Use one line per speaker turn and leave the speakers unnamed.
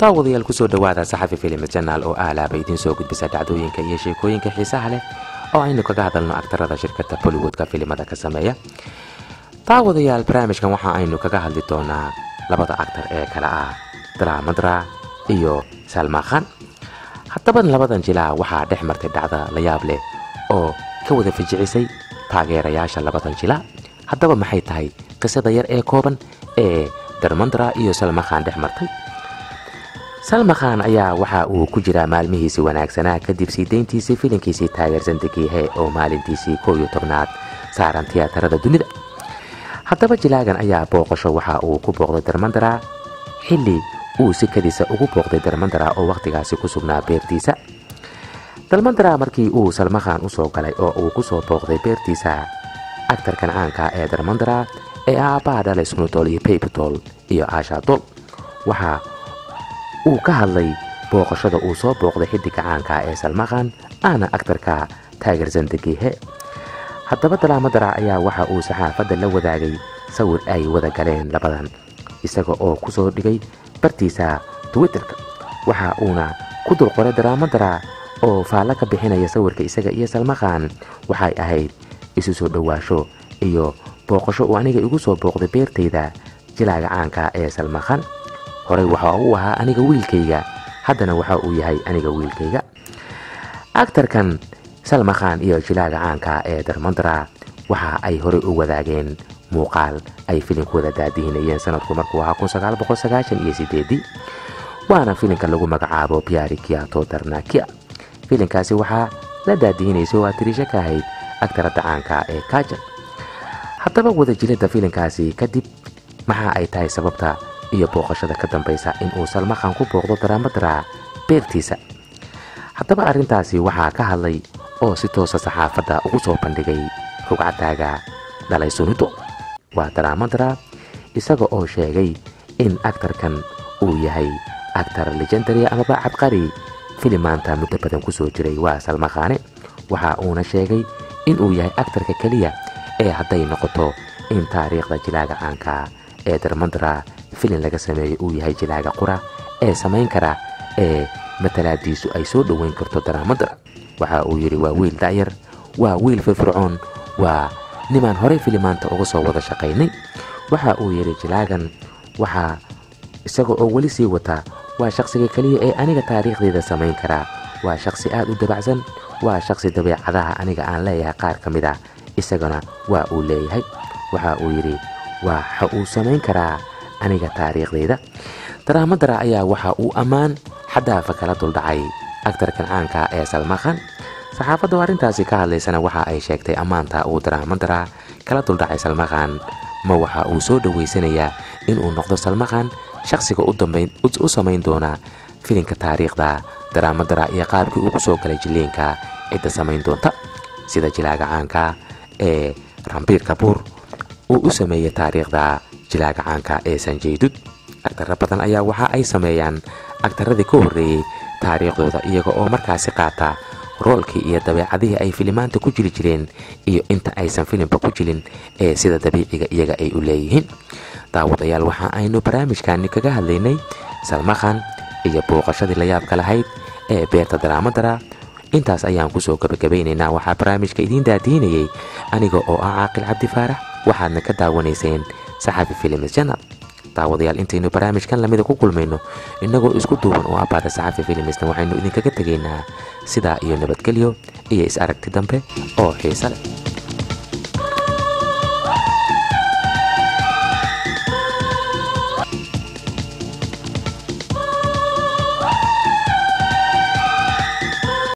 daawadayaal kusoo dhawaada saxafi film channel oo aalaaba idin soo gudbisa dhacdooyinka iyo sheekooyinka xiisaha leh oo aynu kaga hadalno aktarada shirkadda Bollywoodka filimada ka sameeya. daawadayaal barnaamijkan waxa aynu kaga hadli doonaa labada aktar ee kala ah Dharmendra iyo Salman Khan. haddaba labadan jilaa waxaa dhex martay dhacda la yaab leh oo ka wada fijicisay taageerayaasha labadan jilaa. haddaba maxay tahay qisada yar ee kooban ee Dharmendra iyo Salman Khan dhex martay? Salman Khan ayaa waxa uu ku jiraa maalmihiisii wanaagsanaa kadib sii deyntiisii filimkiisii Tiger Zindagi Hai oo maalintiisii 11aad saaran tiyaatarada dunida. haddaba jilaagan ayaa booqasho waxa uu ku booqday Dharmendra xilli uu si kadisa ugu booqday Dharmendra oo waqtigaasi ku sugnaa beertiisa. Dharmendra markii uu Salman Khan u soo galay oo uu ku soo booqday beertiisa, aktarkan caanka ee Dharmendra ee aabbaha dhalay Sunutol iyo Pepitol iyo Asha Tol waxa uu ka hadlay booqashada uu soo booqday xiddiga caanka ee Salman Khan ana aktarka Tiger Zindagi Hai. haddaba Dharmendra ayaa waxa uu saxaafadda la wadaagay sawir ay wada galeen labadan, isaga oo ku soo dhigay bartiisa Twitterka. waxa uuna ku dul qoray Dharmendra oo faalla ka bixinaya sawirka isaga iyo Salman Khan waxay ahayd isu soo dhawaasho iyo booqasho uu aniga igu soo booqday beertayda jilaaga caanka ee Salman Khan. horey waxa uu ahaa aniga wiilkayga, haddana waxa uu yahay aniga wiilkayga. aktarkan Salman Khan iyo jilaaga caanka ee Dharmendra waxa ay horey u wadaageen muuqaal ay filimkooda daadihinayeen sanadku markuu ahaa 1998. waana filimka lagu magacaabo Pyari Kiya To Darna Kiya. filimkaasi waxaa la daadihinaysay oo Trisha ka ahayd aktarada caanka ee Kajal. haddaba wadajilada filimkaasi kadib maxaa ay tahay sababta iyo booqashada ka dambaysa in uu Salman Khan ku booqdo Dharmendra beertiisa? haddaba arrintaasi waxaa ka hadlay oo si toosa saxaafadda ugu soo bandhigay rugcadaaga dhalay Sunutol waa Dharmendra, isaga oo sheegay in aktarkan uu yahay aktar legendary amaba cabqari filimaanta muddo badan ku soo jiray waa Salman Khan. waxa uuna sheegay in uu yahay aktarka kaliya ee hadday noqoto in taariikhda jilaaga caanka ee Dharmendra filim laga sameeyay uu yahay jilaaga qura ee samayn kara ee matalaadiisu ay soo dhoweyn karto Dharmendra. waxa uu yiri waa wiil da'yar, waa wiil firfircoon, waa nimaan horey filimaanta uga soo wada shaqaynay. waxa uu yiri jilaagan waxa isaga oo wali sii wata waa shakhsiga kaliya ee aniga taariikhdeeda samayn kara, waa shakhsi aad u dabacsan, waa shakhsi dabeecadaha aniga aan leeyahay qaar ka mid ah isagana waa uu leeyahay. waxa uu yiri waxa uu samayn karaa aniga taariikhdeeda. Dharmendra ayaa waxa uu ammaan xadaafa kala duldhacay aktarkan caanka ee Salman Khan. saxaafaddu arrintaasi ka hadlaysana waxa ay sheegtay ammaanta uu Dharmendra kala duldhacay Salman Khan ma waxa uu soo dhaweysanayaa inuu noqdo Salman Khan shakhsiga u samayn doona filimka taariikhda Dharmendra iyo qaabkii uu ku soo galay jileenka cidda samayn doonta, sida jilaaga caanka ee Ranbir Kapoor uu u sameeyay taariikhda jilaaga caanka ee Sanjay Dutt. aktarra badan ayaa waxa ay sameeyaan aktaradii ka horreeyay taariikhdooda iyaga oo markaasi qaata roolkii iyo dabeecadihii ay filimaanta ku jiri jireen iyo inta aysan filimba ku jirin ee sida dabiiciga iyaga ay u leeyihiin. daawadayaal waxa aynu barnaamijkaani kaga hadlaynay Salman Khan iyo booqashadii la yaabka lahayd ee beerta Dharmendra. intaas ayaan kusoo gabagabaynaynaa. waxaa barnaamijka idiin daadiinayay aniga oo ah Caaqil Cabdi Faarax, waxaadna ka daawanayseen saxafi film channel. daawadayaal intaynu barnaamijkan lamida ku kulmayno innagoo isku duuban oo abbaada saxafi filmisna waxaynu idinkaga tegaynaa sidaa iyo nabadgelyo iyo is aragti dambe oo xiiso leh.